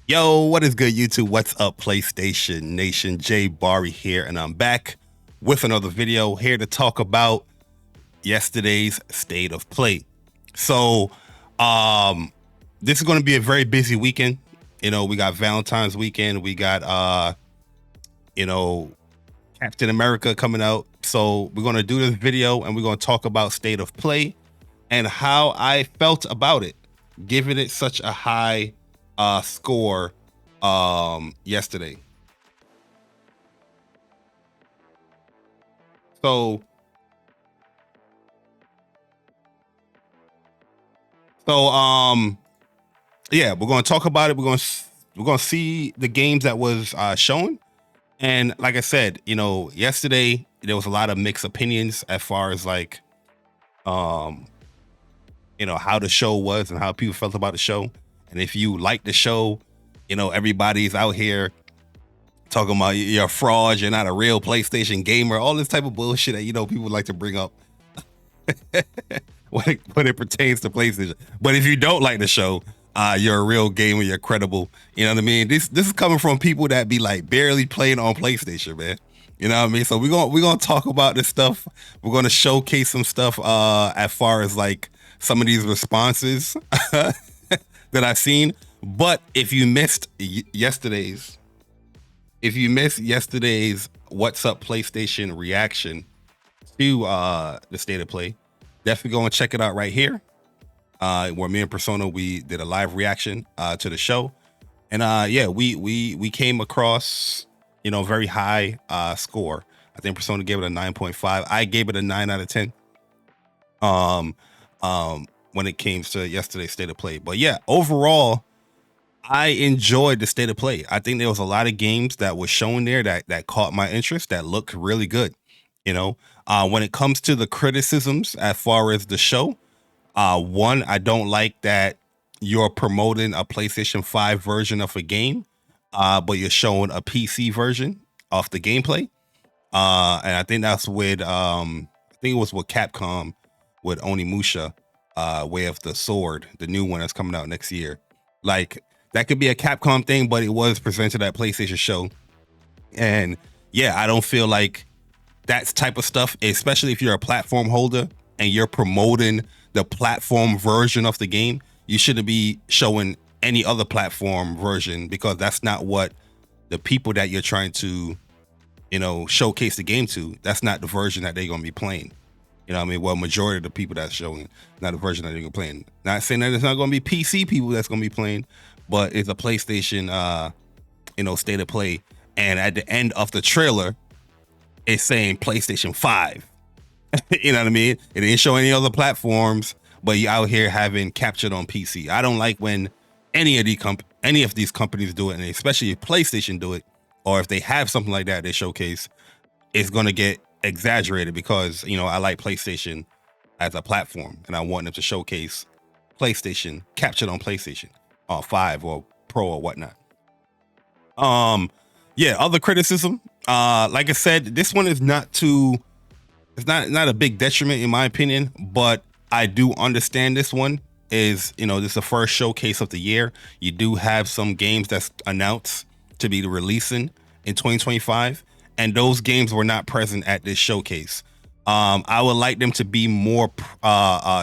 Yo, what is good, YouTube? What's up, PlayStation Nation? Jay Barry here, and I'm back with another video here to talk about yesterday's state of play. So, this is going to be a very busy weekend. We got Valentine's weekend. We got, you know, Captain America coming out. So we're going to do this video and we're going to talk about state of play and how I felt about it, giving it such a high score yesterday. So yeah, we're going to talk about it. We're going to see the games that was shown. And like I said, yesterday there was a lot of mixed opinions as far as like how the show was and how people felt about the show. And if you like the show, everybody's out here talking about you're a fraud, you're not a real PlayStation gamer, all this type of bullshit that people like to bring up when it pertains to PlayStation. But if you don't like the show, you're a real gamer, you're credible. You know what I mean? This is coming from people that be like barely playing on PlayStation, man. You know what I mean? So we're gonna talk about this stuff. We're gonna showcase some stuff as far as like some of these responses that I've seen. But if you missed yesterday's What's Up PlayStation reaction to the state of play, definitely go and check it out right here. Where me and Persona, we did a live reaction to the show. And yeah, we came across, very high score. I think Persona gave it a 9.5. I gave it a 9 out of 10. When it came to yesterday's state of play. But yeah, overall, I enjoyed the state of play. I think there was a lot of games that was shown there that caught my interest, that looked really good. When it comes to the criticisms as far as the show, one, I don't like that you're promoting a PlayStation 5 version of a game, but you're showing a PC version of the gameplay. And I think that's with I think it was with Capcom with Onimusha, Way of the Sword, the new one that's coming out next year. Like, that could be a Capcom thing, but it was presented at PlayStation show. And yeah, I don't feel like that type of stuff, especially if you're a platform holder and you're promoting the platform version of the game, you shouldn't be showing any other platform version, because that's not what the people that you're trying to, showcase the game to, that's not the version that they're going to be playing. Well, majority of the people that's showing, not the version that they're playing. Not saying that it's not going to be PC people that's going to be playing, but it's a PlayStation, state of play. And at the end of the trailer, it's saying PlayStation 5. You know what I mean? It didn't show any other platforms, but you out here having captured on PC. I don't like when any of these companies do it, and especially if PlayStation do it, or if they have something like that they showcase, it's going to get exaggerated, because I like PlayStation as a platform, and I want them to showcase PlayStation captured on PlayStation 5 or Pro or whatnot. Yeah, other criticism, like I said, this one is it's not a big detriment in my opinion, but I do understand this one is, this is the first showcase of the year. You do have some games that's announced to be releasing in 2025, and those games were not present at this showcase. I would like them to be more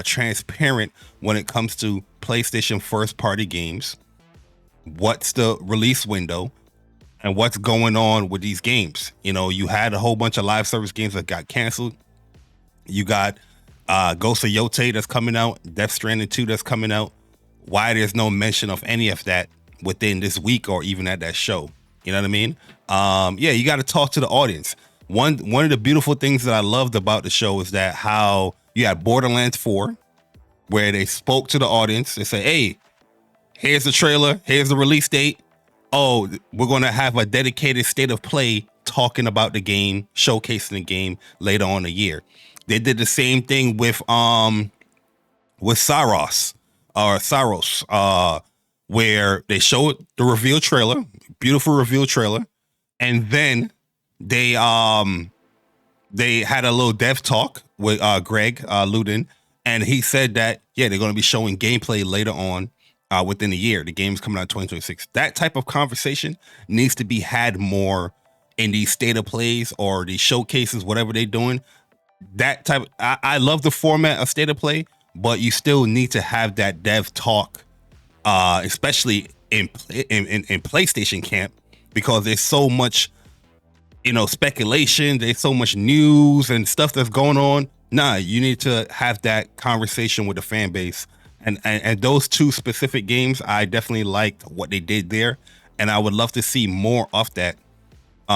transparent when it comes to PlayStation first party games. What's the release window and what's going on with these games? You had a whole bunch of live service games that got canceled. You got Ghost of Yote that's coming out, Death Stranding 2 that's coming out. Why there's no mention of any of that within this week or even at that show? You know what I mean? Yeah, you got to talk to the audience. One of the beautiful things that I loved about the show is that how you had Borderlands 4, where they spoke to the audience. They say, hey, here's the trailer, here's the release date. Oh, we're going to have a dedicated state of play talking about the game, showcasing the game later on in the year. They did the same thing with Saros, where they showed the reveal trailer, beautiful reveal trailer, and then they had a little dev talk with Greg Luden, and he said that yeah, they're going to be showing gameplay later on within a year. The game's coming out in 2026. That type of conversation needs to be had more in these state of plays or these showcases, whatever they're doing. That type, I love the format of state of play, but you still need to have that dev talk, especially in PlayStation camp, because there's so much, speculation. There's so much news and stuff that's going on. Nah, you need to have that conversation with the fan base. And those two specific games, I definitely liked what they did there, and I would love to see more of that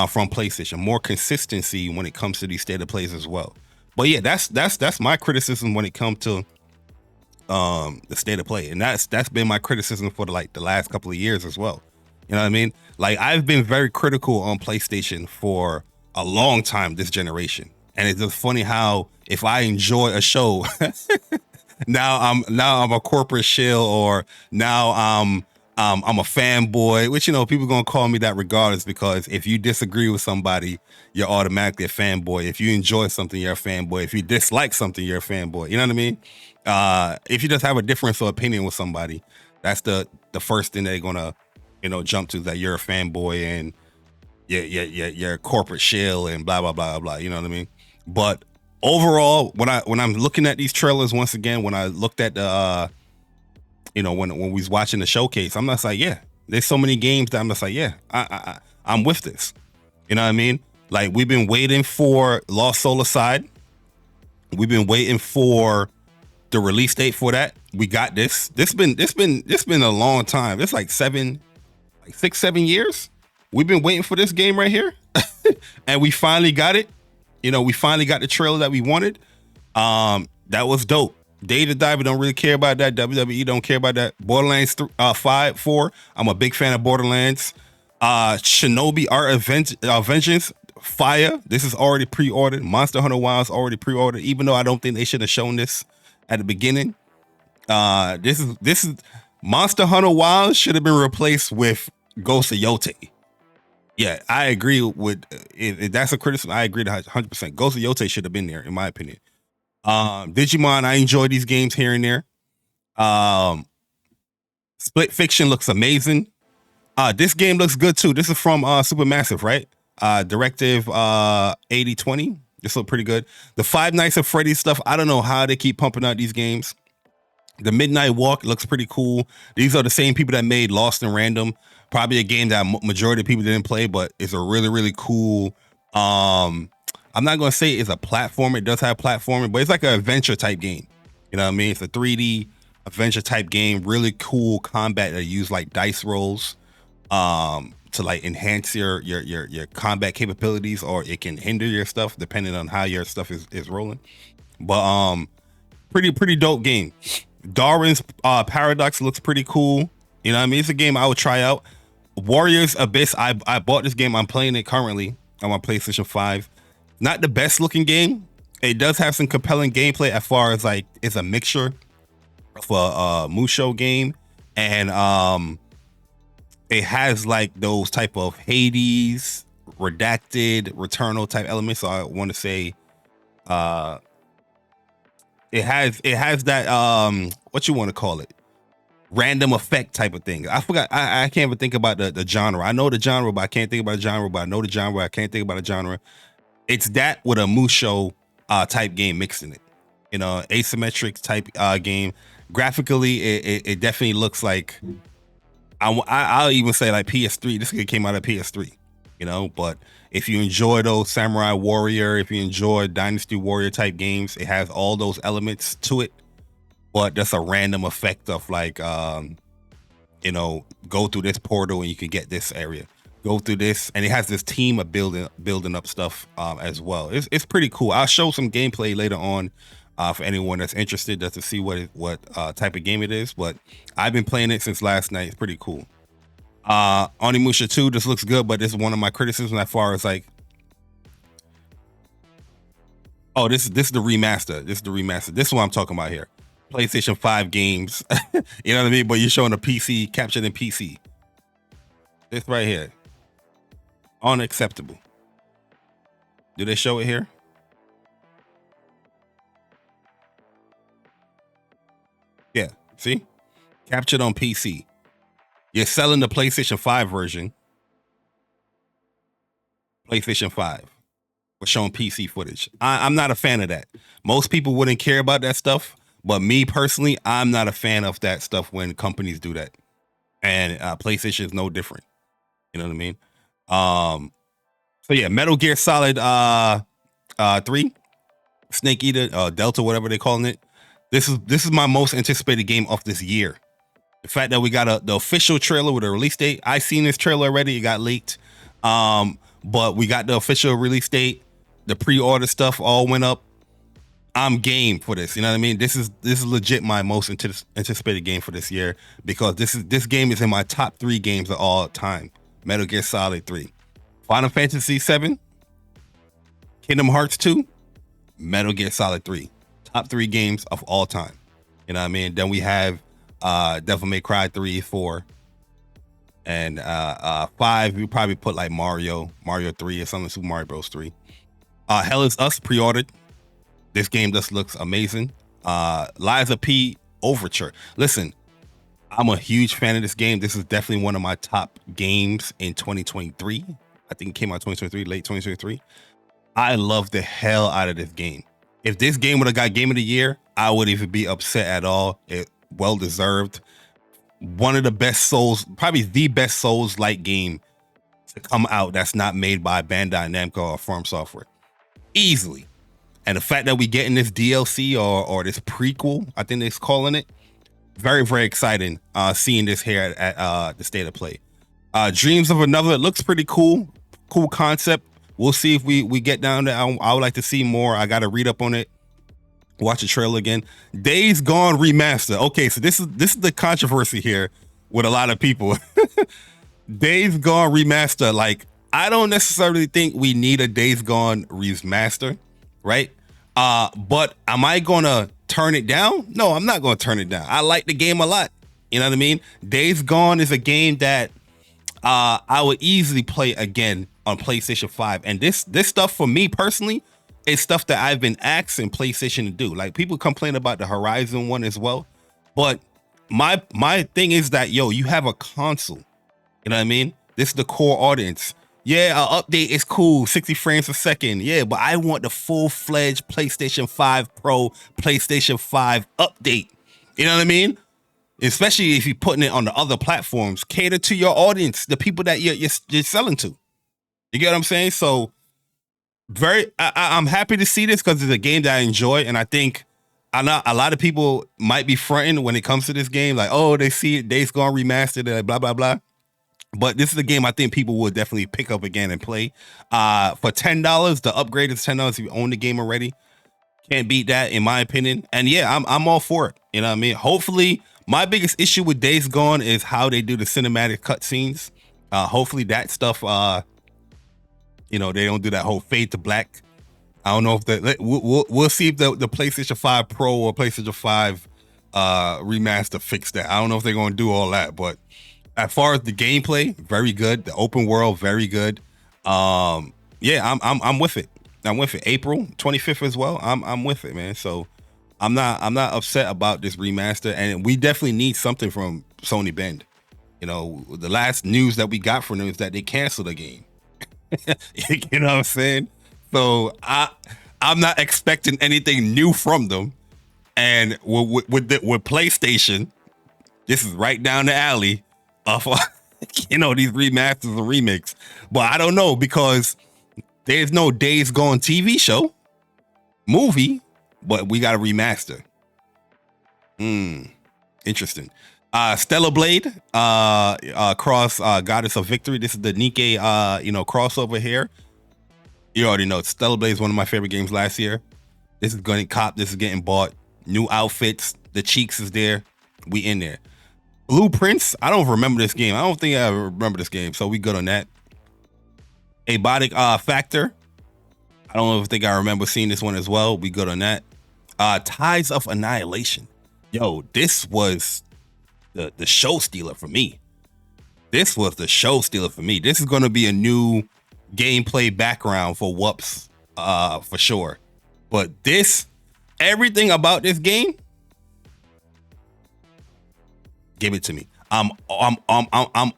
from PlayStation, more consistency when it comes to these state of plays as well. But yeah, that's my criticism when it comes to the state of play, and that's been my criticism for the last couple of years as well. You know what I mean? Like, I've been very critical on PlayStation for a long time this generation, and it's just funny how if I enjoy a show, now I'm a corporate shill, or now I'm a fanboy, which, people gonna call me that regardless, because if you disagree with somebody, you're automatically a fanboy. If you enjoy something, you're a fanboy. If you dislike something, you're a fanboy. You know what I mean? If you just have a difference of opinion with somebody, that's the first thing they're gonna, jump to, that you're a fanboy and you're a corporate shill and blah blah blah blah. You know what I mean? But overall, when I'm looking at these trailers once again, when I looked at the when we was watching the showcase, I'm just like, yeah, there's so many games that I'm just like, yeah, I'm with this. You know what I mean? Like, we've been waiting for Lost Soul Aside. We've been waiting for the release date for that. We got this. This been a long time. It's like 6, 7 years. We've been waiting for this game right here. And we finally got it. We finally got the trailer that we wanted. That was dope. Dave the Diver don't really care about that. WWE don't care about that. Borderlands 4. I'm a big fan of Borderlands. Shinobi Art of Vengeance, fire. This is already pre-ordered. Monster Hunter Wilds already pre-ordered, even though I don't think they should have shown this at the beginning. This is Monster Hunter Wilds should have been replaced with Ghost of Yote. Yeah, I agree with, if that's a criticism, I agree to 100%. Ghost of Yote should have been there, in my opinion. Digimon, I enjoy these games here and there. Split Fiction looks amazing. This game looks good too. This is from Supermassive, right? Directive 8020. This look pretty good. The Five Nights at Freddy's stuff, I don't know how they keep pumping out these games. The Midnight Walk looks pretty cool. These are the same people that made Lost in Random. Probably a game that majority of people didn't play, but it's a really, really cool. I'm not going to say it's a platformer. It does have platforming, but it's like an adventure type game. You know what I mean? It's a 3D adventure type game. Really cool combat that use like dice rolls to like enhance your combat capabilities, or it can hinder your stuff depending on how your stuff is rolling. But pretty dope game. Darwin's Paradox looks pretty cool. You know what I mean? It's a game I would try out. Warriors Abyss, I bought this game. I'm playing it currently on my PlayStation 5. Not the best looking game. It does have some compelling gameplay, as far as like it's a mixture of a Musou game, and it has like those type of Hades, Redacted, Returnal type elements. So I want to say it has that what you want to call it, random effect type of thing. I forgot. I can't even think about the genre. I know the genre, but I can't think about the genre. But I know the genre. I can't think about the genre. It's that with a Musou type game mixed in it. Asymmetric type game. Graphically, it definitely looks like, I'll even say like PS3. This game came out of PS3. But if you enjoy those Samurai Warrior, if you enjoy Dynasty Warrior type games, it has all those elements to it. But that's a random effect of like, go through this portal and you can get this area. Go through this, and it has this team of building up stuff as well. It's pretty cool. I'll show some gameplay later on for anyone that's interested, just to see what type of game it is. But I've been playing it since last night. It's pretty cool. Onimusha 2, this looks good, but this is one of my criticisms as far as like, oh, this is the remaster. This is the remaster. This is what I'm talking about here. PlayStation 5 games. You know what I mean? But you're showing a PC, captured in PC. This right here. Unacceptable. Do they show it here? Yeah. See? captured on PC. You're selling the PlayStation 5 version, PlayStation 5, for showing PC footage. I'm not a fan of that. Most people wouldn't care about that stuff, but me personally, I'm not a fan of that stuff when companies do that. And PlayStation is no different. You know what I mean? So yeah, Metal Gear Solid 3, Snake Eater, Delta, whatever they're calling it. This is my most anticipated game of this year. The fact that we got the official trailer with a release date. I seen this trailer already. It got leaked. But we got the official release date. The pre-order stuff all went up. I'm game for this. You know what I mean? This is legit my most anticipated game for this year, because this game is in my top 3 games of all time. Metal Gear Solid 3, Final Fantasy 7, Kingdom Hearts 2, Metal Gear Solid 3. Top 3 games of all time. You know what I mean? Then we have Devil May Cry 3, 4, and 5. We probably put like Mario 3 or something, Super Mario Bros. 3. Hell is Us pre-ordered. This game just looks amazing. Liza P Overture. Listen, I'm a huge fan of this game. This is definitely one of my top games in 2023. I think it came out 2023, late 2023. I love the hell out of this game. If this game would have got Game of the Year, I wouldn't even be upset at all. It well deserved. One of the best Souls, probably the best Souls-like game to come out that's not made by Bandai Namco or From Software. Easily. And the fact that we getting this DLC or this prequel, I think they're calling it, very, very exciting seeing this here at the State of Play. Dreams of Another, it looks pretty cool. Cool concept. We'll see if we get down there. I would like to see more. I got to read up on it. Watch the trailer again. Days Gone remaster. Okay, so this is the controversy here with a lot of people. Days Gone remaster. Like, I don't necessarily think we need a Days Gone remaster, right? But am I gonna turn it down? No, I'm not gonna turn it down. I like the game a lot. You know what I mean? Days Gone is a game that I would easily play again on PlayStation 5. And this stuff for me personally is stuff that I've been asking PlayStation to do. Like, people complain about the Horizon one as well. But my thing is that, yo, you have a console. You know what I mean? This is the core audience. Yeah, an update is cool, 60 frames a second. Yeah, but I want the full-fledged PlayStation 5 Pro, PlayStation 5 update. You know what I mean? Especially if you're putting it on the other platforms. Cater to your audience, the people that you're selling to. You get what I'm saying? So, I'm happy to see this because it's a game that I enjoy, and I think a lot of people might be fronting when it comes to this game, like, oh, they see it, Days Gone remastered, like, blah blah blah. But this is a game I think people will definitely pick up again and play. For $10, the upgrade is $10 if you own the game already. Can't beat that, in my opinion. And yeah, I'm all for it. You know what I mean? Hopefully, my biggest issue with Days Gone is how they do the cinematic cutscenes. Hopefully that stuff, they don't do that whole fade to black. I don't know if we'll see if the PlayStation 5 Pro or PlayStation 5 remaster fix that. I don't know if they're going to do all that, but as far as the gameplay, very good. The open world, very good. I'm with it. I'm with it. April 25th as well. I'm with it, man. So I'm not upset about this remaster, and we definitely need something from Sony Bend. You know, the last news that we got from them is that they canceled the game. You know what I'm saying? So I'm not expecting anything new from them. And with PlayStation, this is right down the alley of these remasters and remakes. But I don't know, because there's no Days Gone TV show, movie, but we got a remaster. Interesting. Stellar Blade, cross Goddess of Victory. This is the Nikkei, crossover here. You already know Stellar Blade is one of my favorite games last year. This is getting copped. This is getting bought. New outfits. The cheeks is there. We in there. Blueprints. I don't remember this game. I don't think I remember this game. So we good on that. Abiotic Factor. I don't think I remember seeing this one as well. We good on that. Ties of Annihilation. Yo, this was the show stealer for me. This was the show stealer for me. This is going to be a new gameplay background for Whoops, for sure. But everything about this game Give it to me. I'm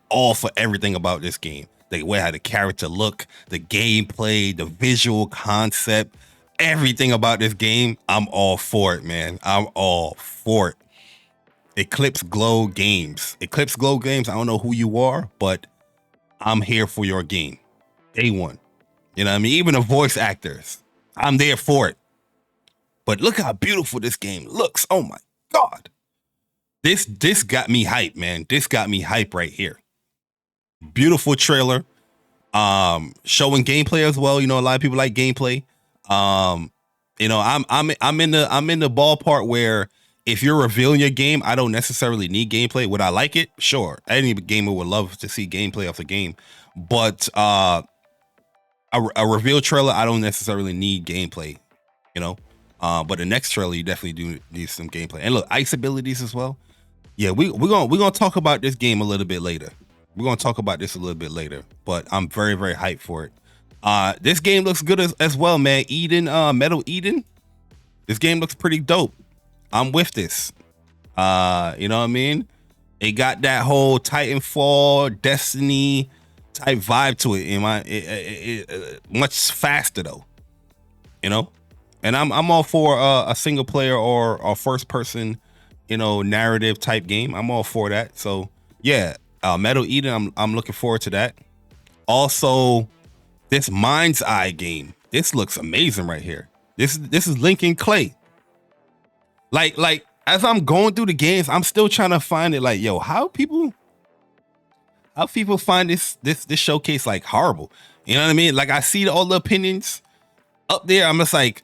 all for everything about this game. The way how the character look, the gameplay, the visual concept, everything about this game. I'm all for it, man. I'm all for it. Eclipse Glow Games. Eclipse Glow Games. I don't know who you are, but I'm here for your game. Day one. You know what I mean? Even the voice actors, I'm there for it. But look how beautiful this game looks. Oh my God. This got me hype, man. This got me hype right here. Beautiful trailer. Showing gameplay as well. You know, a lot of people like gameplay. You know, I'm in the ballpark where if you're revealing your game, I don't necessarily need gameplay. Would I like it? Sure. Any gamer would love to see gameplay of the game. But a reveal trailer, I don't necessarily need gameplay, you know. But the next trailer, you definitely do need some gameplay. And look, ice abilities as well. Yeah, we're gonna talk about this game a little bit later. We're gonna talk about this a little bit later. But I'm very, very hyped for it. This game looks good as well, man. Eden, Metal Eden. This game looks pretty dope. I'm with this. You know what I mean? It got that whole Titanfall, Destiny type vibe to it. Much faster though. You know, and I'm all for a single player or a first person, you know, narrative type game. I'm all for that. So yeah, Metal Eden. I'm looking forward to that. Also, this Mind's Eye game. This looks amazing right here. This is Lincoln Clay. Like as I'm going through the games, I'm still trying to find it. Like, yo, how people find this showcase like horrible? You know what I mean? Like I see all the opinions up there. I'm just like,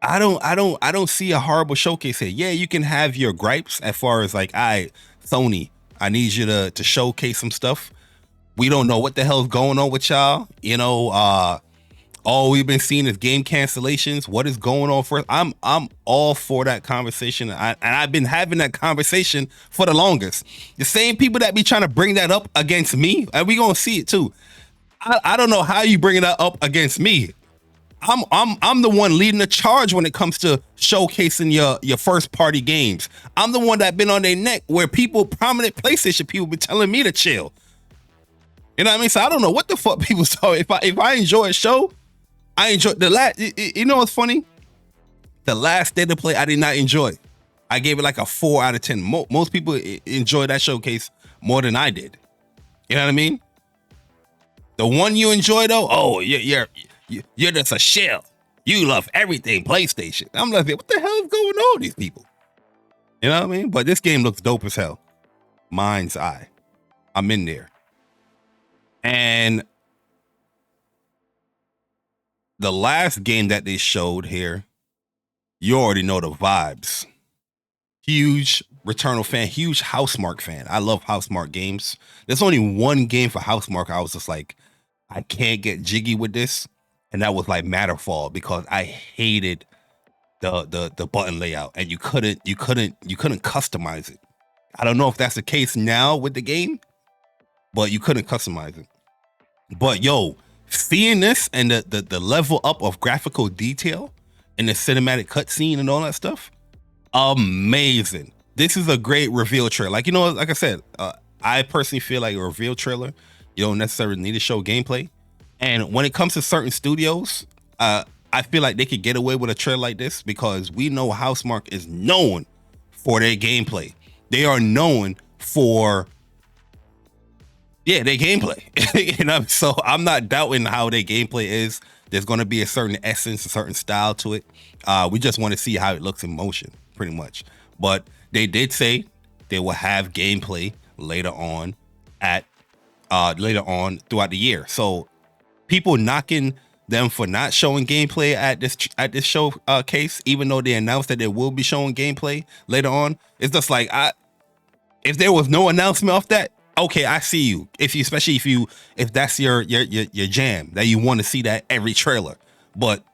I don't see a horrible showcase here. Yeah, you can have your gripes as far as like, Sony, I need you to showcase some stuff. We don't know what the hell's going on with y'all. You know, all we've been seeing is game cancellations. What is going on for us? I'm all for that conversation. And I've been having that conversation for the longest. The same people that be trying to bring that up against me, and we gonna see it too. I don't know how you bringing that up against me. I'm the one leading the charge when it comes to showcasing your first party games. I'm the one that been on their neck where prominent PlayStation people be telling me to chill. You know what I mean? So I don't know what the fuck people saw. If I enjoy a show, I enjoy the last. You know what's funny? The last State of Play I did not enjoy. I gave it like a 4 out of 10. Most people enjoy that showcase more than I did. You know what I mean? The one you enjoy though, oh, you're just a shell. You love everything PlayStation. I'm like, what the hell is going on with these people? You know what I mean? But this game looks dope as hell. Mind's Eye. I'm in there. And the last game that they showed here, you already know the vibes. Huge Returnal fan, huge Housemarque fan. I love Housemarque games. There's only one game for Housemarque I was just like, I can't get jiggy with this. And that was like Matterfall, because I hated the button layout, and you couldn't customize it. I don't know if that's the case now with the game, but you couldn't customize it. But yo, seeing this and the level up of graphical detail and the cinematic cutscene and all that stuff, amazing. This is a great reveal trailer. Like, you know, like I said, I personally feel like a reveal trailer, you don't necessarily need to show gameplay. And when it comes to certain studios, I feel like they could get away with a trailer like this because we know Housemarque is known for their gameplay. They are known for their gameplay. You know, so I'm not doubting how their gameplay is. There's going to be a certain essence, a certain style to it. We just want to see how it looks in motion, pretty much. But they did say they will have gameplay later on throughout the year. So people knocking them for not showing gameplay at this showcase, even though they announced that they will be showing gameplay later on, it's just like, if there was no announcement of that, okay, I see you. If that's your jam, that you want to see that every trailer, but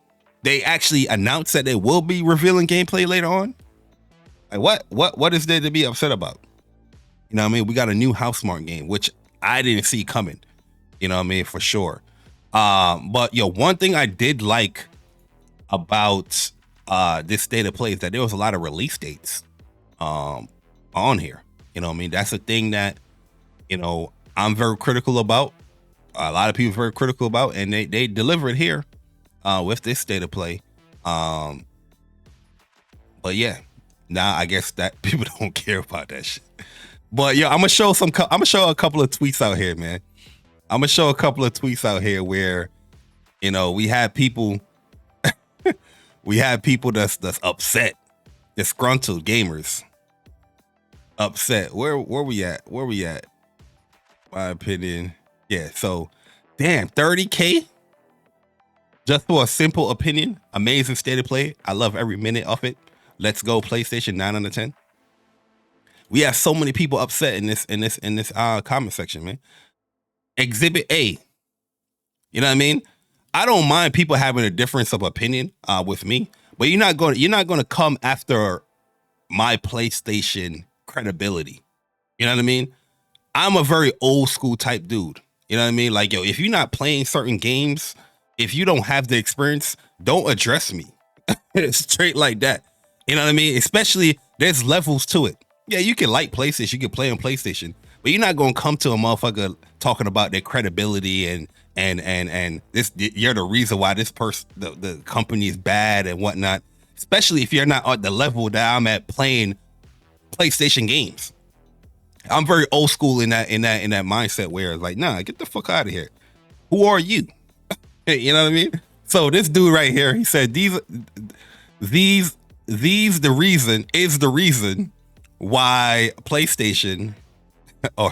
they actually announced that they will be revealing gameplay later on. Like what is there to be upset about? You know what I mean? We got a new Housemarque game, which I didn't see coming. You know what I mean? For sure. But yo, one thing I did like about this State of Play is that there was a lot of release dates on here. You know what I mean? That's a thing that, I'm very critical about. A lot of people are very critical about, and they deliver it here with this state of play. But yeah, now I guess that people don't care about that shit. But yeah, I'm gonna show a couple of tweets out here, man. I'm gonna show a couple of tweets out here where, we have people that's upset, disgruntled gamers, upset. Where we at? My opinion. Yeah, so damn, 30K just for a simple opinion. Amazing state of play. I love every minute of it. Let's go PlayStation, 9 out of 10. We have so many people upset in this comment section, man. Exhibit A. You know what I mean? I don't mind people having a difference of opinion with me, but you're not going to come after my PlayStation credibility. You know what I mean? I'm a very old school type dude. You know what I mean? Like, yo, if you're not playing certain games, if you don't have the experience, don't address me. Straight like that. You know what I mean? Especially there's levels to it. Yeah, you can like PlayStation, you can play on PlayStation, but you're not gonna come to a motherfucker talking about their credibility and this. You're the reason why this person, the company is bad and whatnot. Especially if you're not at the level that I'm at playing PlayStation games. I'm very old school in that mindset where it's like, nah, get the fuck out of here. Who are you? You know what I mean? So this dude right here, he said these the reason why PlayStation or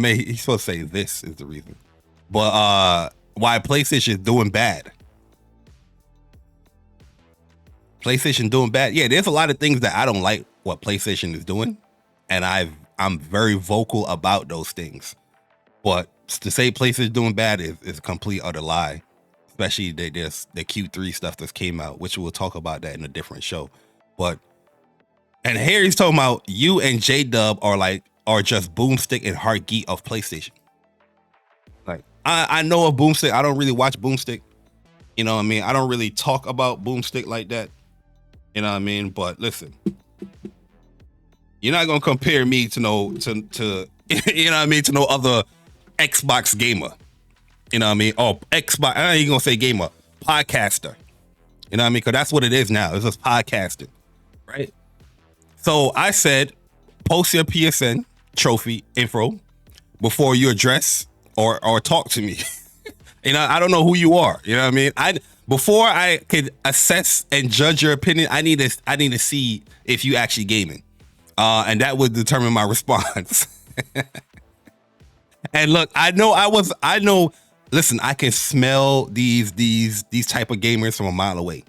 he's supposed to say this is the reason. But why PlayStation is doing bad. PlayStation doing bad. Yeah, there's a lot of things that I don't like what PlayStation is doing. And I'm very vocal about those things. But to say PlayStation doing bad is a complete utter lie. Especially the Q3 stuff that came out, which we'll talk about that in a different show. But and here he's talking about you and J-Dub are just Boomstick and Heartgeek of PlayStation. Like I know of Boomstick. I don't really watch Boomstick. You know what I mean? I don't really talk about Boomstick like that. You know what I mean? But listen. You're not gonna compare me to no you know what I mean, to no other Xbox gamer. You know what I mean? Or Xbox, I ain't gonna say gamer, podcaster. You know what I mean? Because that's what it is now. It's just podcasting, right? So I said, post your PSN trophy info before you address or talk to me. I don't know who you are. You know what I mean? Before I could assess and judge your opinion, I need to see if you actually gaming. And that would determine my response. And look, I know. Listen, I can smell these type of gamers from a mile away.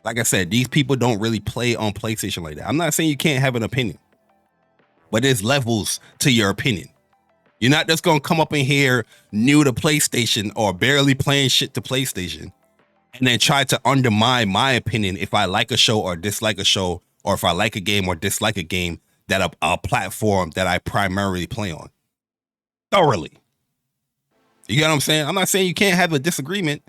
Like I said, these people don't really play on PlayStation like that. I'm not saying you can't have an opinion, but there's levels to your opinion. You're not just gonna come up in here new to PlayStation or barely playing shit to PlayStation, and then try to undermine my opinion if I like a show or dislike a show, or if I like a game or dislike a game that a platform that I primarily play on. Thoroughly. You get what I'm saying? I'm not saying you can't have a disagreement.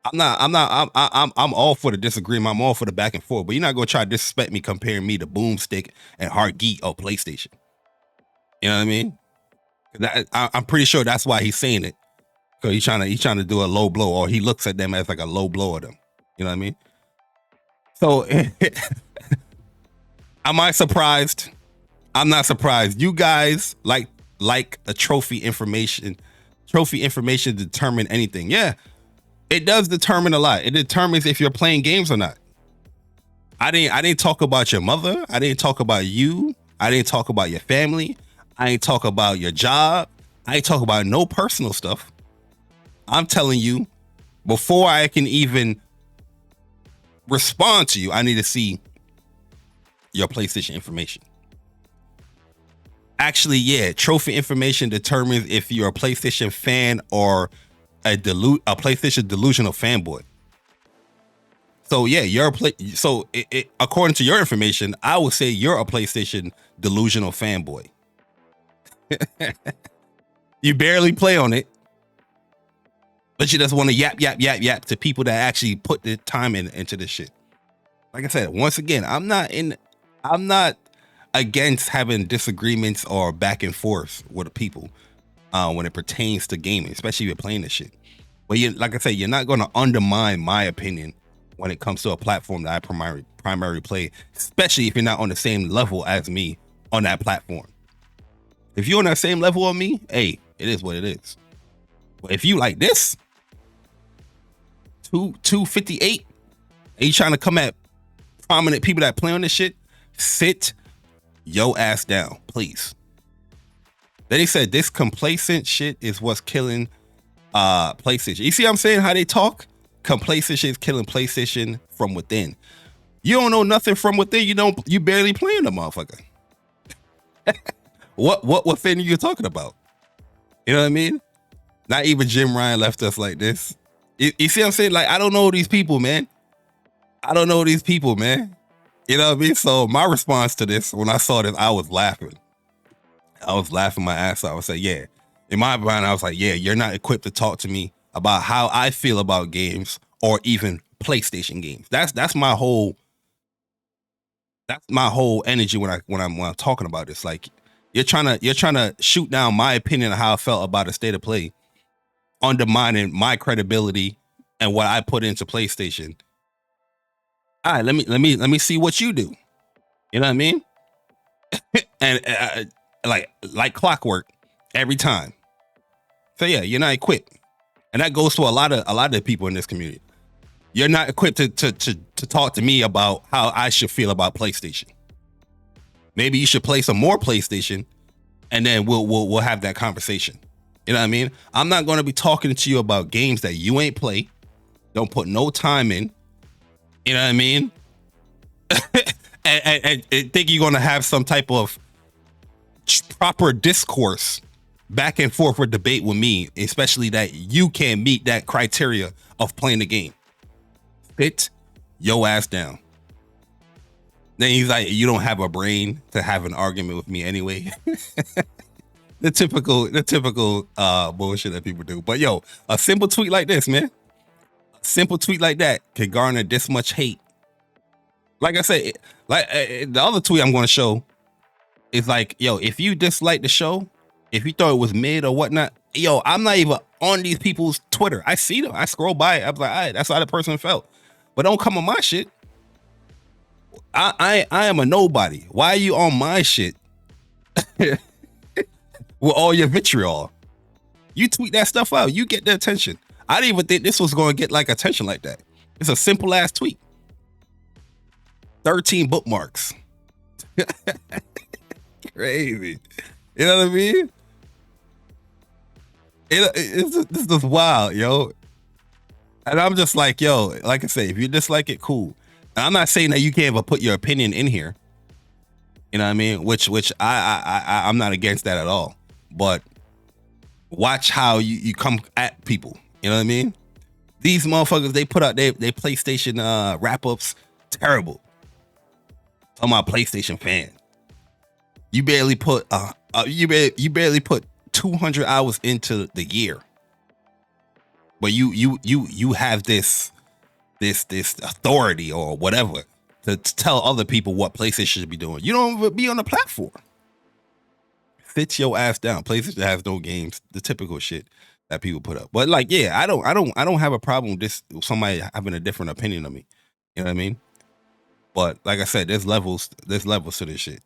I'm all for the disagreement. I'm all for the back and forth, but you're not gonna try to disrespect me comparing me to Boomstick and Heartgeek of PlayStation. You know what I mean? I'm pretty sure that's why he's saying it. Because he's trying to do a low blow, or he looks at them as like a low blow of them. You know what I mean? So am I surprised? I'm not surprised. You guys like a trophy information determine anything. Yeah, it does determine a lot. It determines if you're playing games or not. I didn't talk about your mother. I didn't talk about you. I didn't talk about your family. I ain't talk about your job. I ain't talk about no personal stuff. I'm telling you, before I can even respond to you, I need to see your PlayStation information. Actually, yeah, trophy information determines if you're a PlayStation fan or a PlayStation delusional fanboy. So yeah, according to your information, I would say you're a PlayStation delusional fanboy. You barely play on it, but you just want to yap to people that actually put the time into this shit. Like I said, once again, I'm not against having disagreements or back and forth with the people when it pertains to gaming, especially if you're playing this shit. But like I said, you're not going to undermine my opinion when it comes to a platform that I primarily play, especially if you're not on the same level as me on that platform. If you're on that same level of me, hey, it is what it is. But if you like this, 258, and you trying to come at prominent people that play on this shit, sit your ass down, please. Then he said this complacent shit is what's killing PlayStation. You see what I'm saying? How they talk? Complacent shit is killing PlayStation from within. You don't know nothing from within. You barely playing the motherfucker. What within are you talking about? You know what I mean? Not even Jim Ryan left us like this. You see what I'm saying? Like, I don't know these people, man. I don't know these people, man. You know what I mean? So my response to this, when I saw this, I was laughing. I was laughing my ass off. I was like, yeah. In my mind, I was like, yeah, you're not equipped to talk to me about how I feel about games or even PlayStation games. That's my whole energy when I'm talking about this. Like, you're trying to shoot down my opinion of how I felt about a state of play, undermining my credibility and what I put into PlayStation. All right, let me see what you do. You know what I mean? And like clockwork every time. So yeah, you're not equipped, and that goes to a lot of people in this community. You're not equipped to talk to me about how I should feel about PlayStation. Maybe you should play some more PlayStation, and then we'll have that conversation. You know what I mean? I'm not going to be talking to you about games that you ain't play, don't put no time in. You know what I mean? and think you're going to have some type of proper discourse back and forth or debate with me, especially that you can't meet that criteria of playing the game. Sit your ass down. Then he's like, you don't have a brain to have an argument with me anyway. the typical bullshit that people do. But yo, a simple tweet like this, man. A simple tweet like that can garner this much hate. Like I said, the other tweet I'm going to show is like, yo, if you dislike the show, if you thought it was mid or whatnot, yo, I'm not even on these people's Twitter. I see them. I scroll by it. I was like, all right, that's how the person felt. But don't come on my shit. I am a nobody. Why are you on my shit with all your vitriol? You tweet that stuff out. You get the attention. I didn't even think this was going to get like attention like that. It's a simple ass tweet. 13 bookmarks. Crazy. You know what I mean? This is wild, yo. And I'm just like, yo, like I say, if you dislike it, cool. And I'm not saying that you can't even put your opinion in here. You know what I mean? Which I'm not against that at all. But watch how you come at people. You know what I mean? These motherfuckers, they put out their PlayStation wrap-ups. Terrible. I'm a PlayStation fan. You barely put you barely put 200 hours into the year. But you have this authority or whatever to tell other people what PlayStation should be doing. You don't even be on the platform. Sit your ass down. PlayStation has no games. The typical shit that people put up. But like, yeah, I don't have a problem with this. Somebody having a different opinion of me. You know what I mean? But like I said, there's levels to this shit.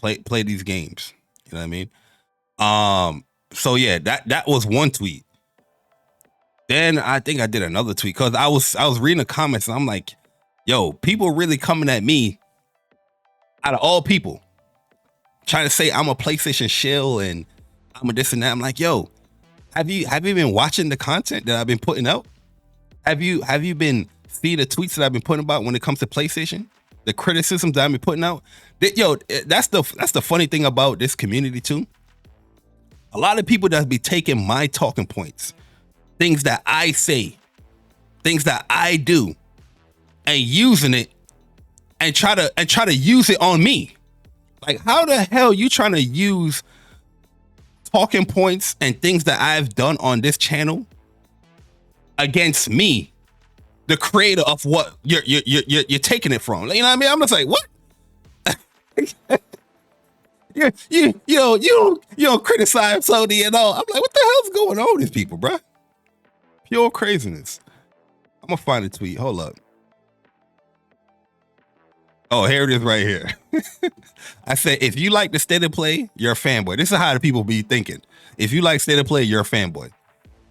Play these games. You know what I mean? So yeah, that was one tweet. Then I think I did another tweet because I was reading the comments and I'm like, yo, people really coming at me out of all people, trying to say I'm a PlayStation shill and I'm a this and that. I'm like, yo, have you been watching the content that I've been putting out? Have you been seeing the tweets that I've been putting about when it comes to PlayStation? The criticisms that I've been putting out? Yo, that's the funny thing about this community too. A lot of people that be taking my talking points, things that I say, things that I do, and using it and try to use it on me. Like, how the hell you trying to use talking points and things that I've done on this channel against me, the creator of what you're taking it from? You know what I mean? I'm just like, what? You don't criticize Sony at all. I'm like, what the hell's going on with these people, bro? Pure craziness. I'm gonna find a tweet. Hold up. Oh, here it is right here. I said, if you like the state of play, you're a fanboy. This is how the people be thinking. If you like state of play, you're a fanboy.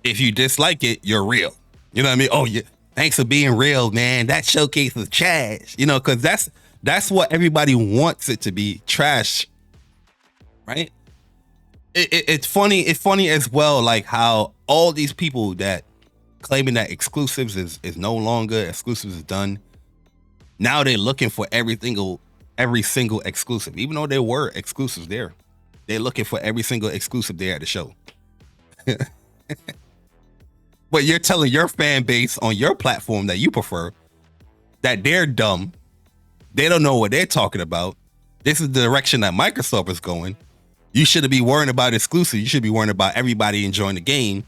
If you dislike it, you're real. You know what I mean? Oh, yeah. Thanks for being real, man. That showcases trash. You know, because that's what everybody wants it to be, trash. Right? It's funny. It's funny as well, like how all these people that claiming that exclusives is no longer, exclusives is done. Now they're looking for every single exclusive, even though there were exclusives there. They're looking for every single exclusive there at the show. But you're telling your fan base on your platform that you prefer that they're dumb. They don't know what they're talking about. This is the direction that Microsoft is going. You shouldn't be worrying about exclusive. You should be worrying about everybody enjoying the game.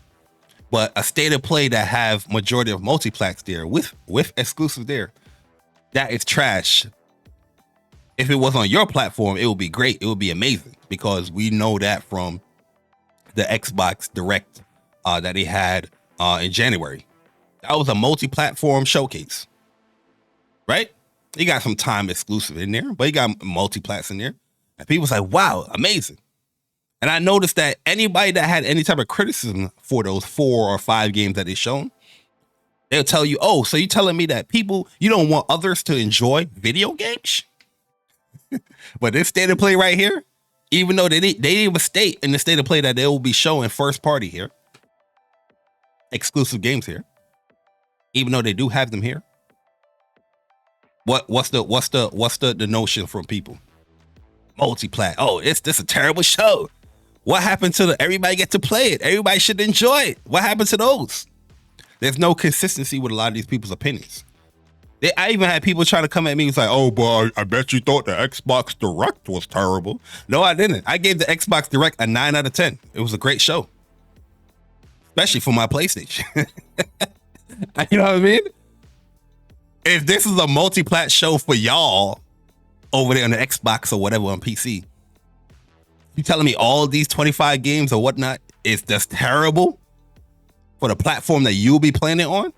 But a state of play that have majority of multiplats there with exclusive there, that is trash. If it was on your platform, it would be great. It would be amazing because we know that from the Xbox Direct that they had in January. That was a multi-platform showcase, right? You got some time exclusive in there, but you got multi-plats in there. And people's like, wow, amazing. And I noticed that anybody that had any type of criticism for those 4 or 5 games that they shown, they'll tell you, oh, so you're telling me that you don't want others to enjoy video games? But this state of play right here, even though they didn't even state in the state of play that they will be showing first party here, exclusive games here, even though they do have them here. What's the notion from people? Multiplat. Oh, this a terrible show. What happened to everybody get to play it? Everybody should enjoy it. What happened to those? There's no consistency with a lot of these people's opinions. I even had people trying to come at me and say, oh, boy, I bet you thought the Xbox Direct was terrible. No, I didn't. I gave the Xbox Direct a 9 out of 10. It was a great show. Especially for my PlayStation. You know what I mean? If this is a multi-plat show for y'all over there on the Xbox or whatever on PC, you telling me all these 25 games or whatnot is just terrible for the platform that you'll be playing it on?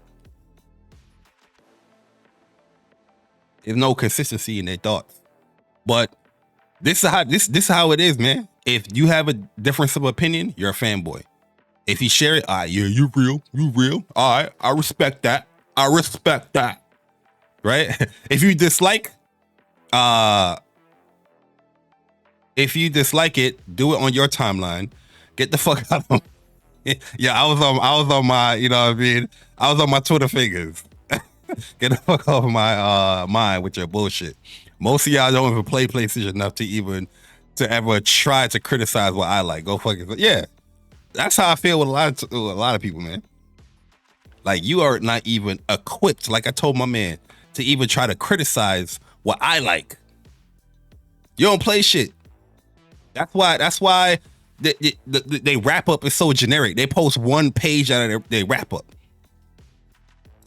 There's no consistency in their thoughts. But this is how it is, man. If you have a difference of opinion, you're a fanboy. If you share it, all right, yeah, you real. All right, I respect that. Right? If you dislike it, do it on your timeline. Get the fuck out of Yeah, I was on my, you know what I mean? I was on my Twitter fingers. Get the fuck off of my mind with your bullshit. Most of y'all don't even play PlayStation enough to ever try to criticize what I like. Go fucking yeah. That's how I feel with a lot of people, man. Like, you are not even equipped, like I told my man, to even try to criticize what I like. You don't play shit. That's why they wrap up is so generic. They post one page out of their wrap up.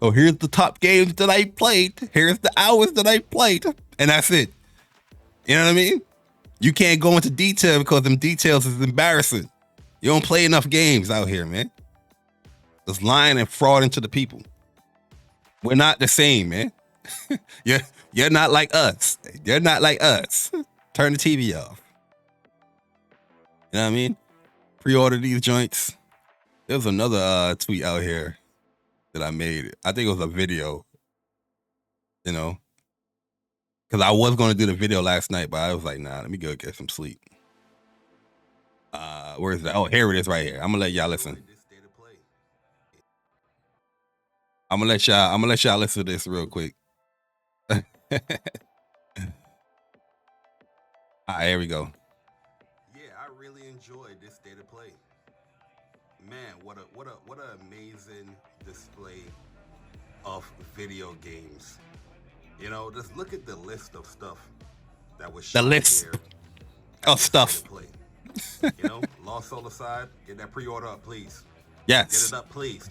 So here's the top games that I played. Here's the hours that I played. And that's it. You know what I mean? You can't go into detail because them details is embarrassing. You don't play enough games out here, man. It's lying and fraud into the people. We're not the same, man. You're not like us. You're not like us. Turn the TV off. You know what I mean? Pre-order these joints. There's another tweet out here that I made. I think it was a video. You know? Because I was going to do the video last night, but I was like, nah, let me go get some sleep. Where is that? Oh, here it is right here. I'm going to let y'all listen. I'm gonna let y'all listen to this real quick. All right, here we go. Yeah, I really enjoyed this state of play. Man, what an amazing display of video games. You know, just look at the list of stuff that was shown. The list of stuff. You know, Lost Soul aside, get that pre-order up, please. Yes. Get it up, please.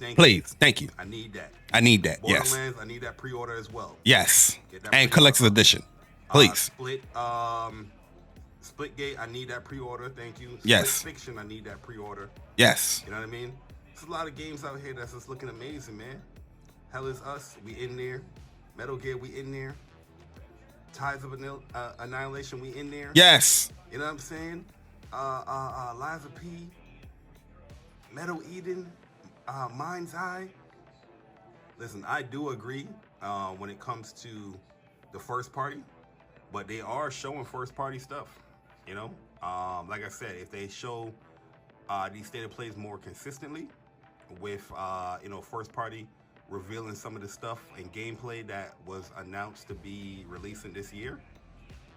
Thank you. I need that. Yes. Borderlands, I need that pre-order as well. Yes. And collector's edition. Please. Splitgate, I need that pre-order. Thank you. Yes. Split Fiction, I need that pre-order. Yes. You know what I mean? There's a lot of games out here that's just looking amazing, man. Hell is Us, we in there. Metal Gear, we in there. Tides of Annihilation, we in there. Yes. You know what I'm saying? Liza P, Metal Eden, Mind's Eye. Listen, I do agree when it comes to the first party, but they are showing first party stuff. You know, like I said, if they show these state of plays more consistently with first party revealing some of the stuff and gameplay that was announced to be releasing this year,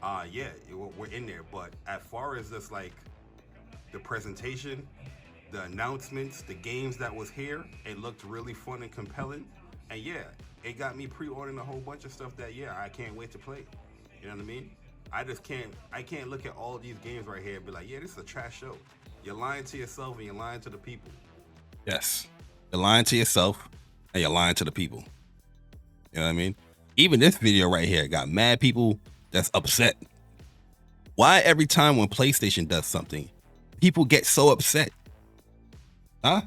we're in there. But as far as just like the presentation, the announcements, the games that was here, it looked really fun and compelling. And yeah, it got me pre-ordering a whole bunch of stuff that I can't wait to play. You know what I mean? I can't look at all these games right here and be like, yeah, this is a trash show. You're lying to yourself and you're lying to the people. Yes. You're lying to yourself and you're lying to the people. You know what I mean? Even this video right here got mad people that's upset. Why every time when PlayStation does something, people get so upset? Huh?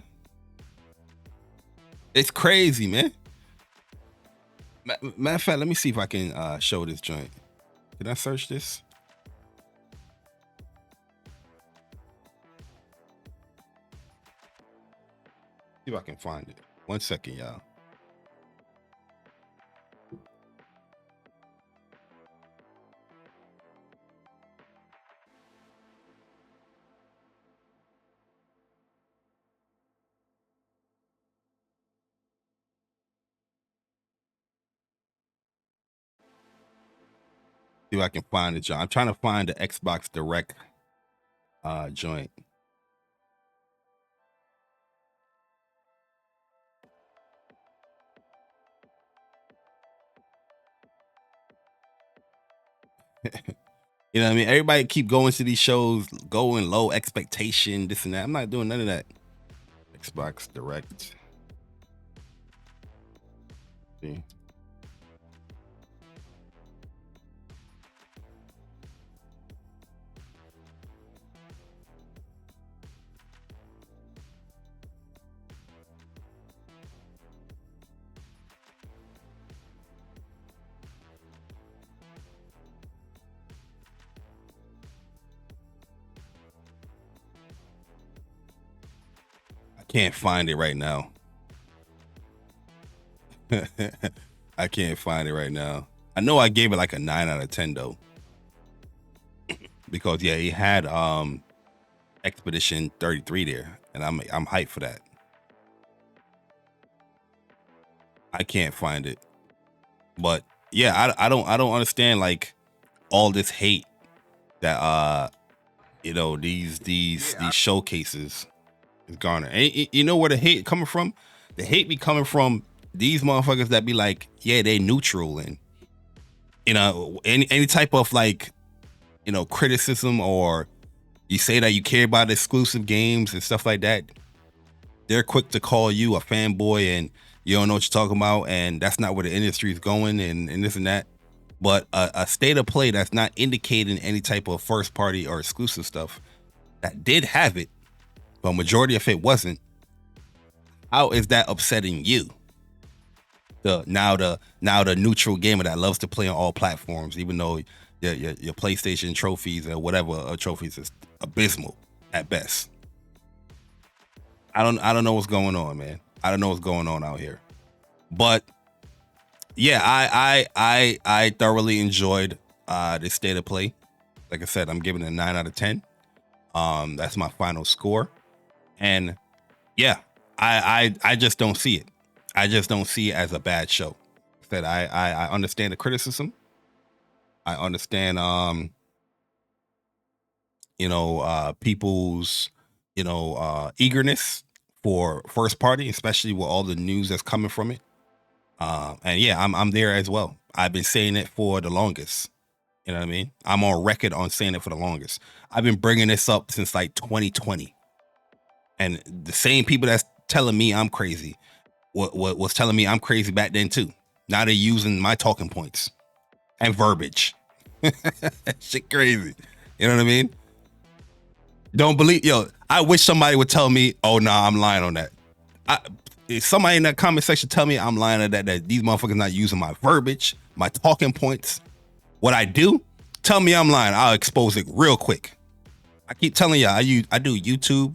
It's crazy, man. Matter of fact, let me see if I can show this joint. Can I search this? See if I can find it. 1 second, y'all. See if I can find the joint. I'm trying to find the Xbox Direct joint. You know what I mean? Everybody keep going to these shows, going low expectation, this and that. I'm not doing none of that. Xbox Direct. See? Can't find it right now. I can't find it right now. I know I gave it like a 9 out of 10 though. Because he had Expedition 33 there, and I'm hyped for that. I can't find it. But yeah, I don't understand like all this hate that these showcases is garnered. And you know where the hate coming from? The hate be coming from these motherfuckers that be like, yeah, they neutral, and any type of like criticism, or you say that you care about exclusive games and stuff like that, they're quick to call you a fanboy and you don't know what you're talking about, and that's not where the industry is going, and this and that. But a state of play that's not indicating any type of first party or exclusive stuff that did have it, but majority of it wasn't. How is that upsetting you? The neutral gamer that loves to play on all platforms, even though your PlayStation trophies or whatever trophies is abysmal at best. I don't know what's going on, man. I don't know what's going on out here. But yeah, I thoroughly enjoyed this state of play. Like I said, I'm giving it a 9 out of 10. That's my final score. And yeah, I just don't see it. I just don't see it as a bad show. That I understand the criticism. I understand people's eagerness for first party, especially with all the news that's coming from it. And yeah, I'm there as well. I've been saying it for the longest. You know what I mean? I'm on record on saying it for the longest. I've been bringing this up since like 2020. And the same people that's telling me I'm crazy was telling me I'm crazy back then too. Now they're using my talking points and verbiage. Shit crazy. You know what I mean? Don't believe, yo, I wish somebody would tell me, oh, nah, I'm lying on that. If somebody in that comment section tell me I'm lying on that these motherfuckers not using my verbiage, my talking points, what I do, tell me I'm lying. I'll expose it real quick. I keep telling y'all, I do YouTube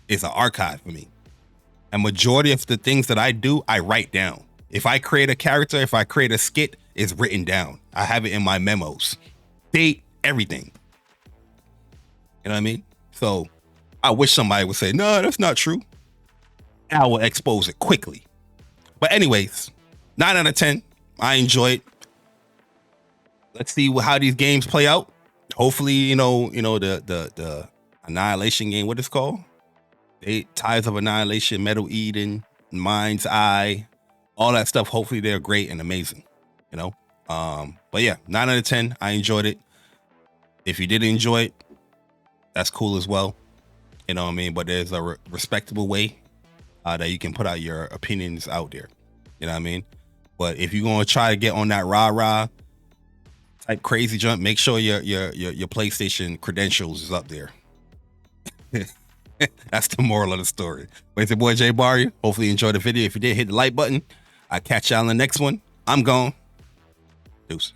is an archive for me. A majority of the things that I do, I write down. If I create a character, if I create a skit, it's written down. I have it in my memos. Date, everything. You know what I mean? So I wish somebody would say, no, that's not true. I will expose it quickly. But anyways, 9 out of 10. I enjoy it. Let's see how these games play out. Hopefully, the Annihilation game, what it's called? Ties of Annihilation, Metal Eden, Mind's Eye, all that stuff. Hopefully they're great and amazing, but yeah, 9 out of 10. I enjoyed it. If you did enjoy it, that's cool as well. You know what I mean? But there's a respectable way that you can put out your opinions out there. You know what I mean? But if you're going to try to get on that rah-rah type crazy jump, make sure your PlayStation credentials is up there. That's the moral of the story. But it's your boy Jay Barry. Hopefully you enjoyed the video. If you did, hit the like button. I'll catch y'all in the next one. I'm gone. Deuces.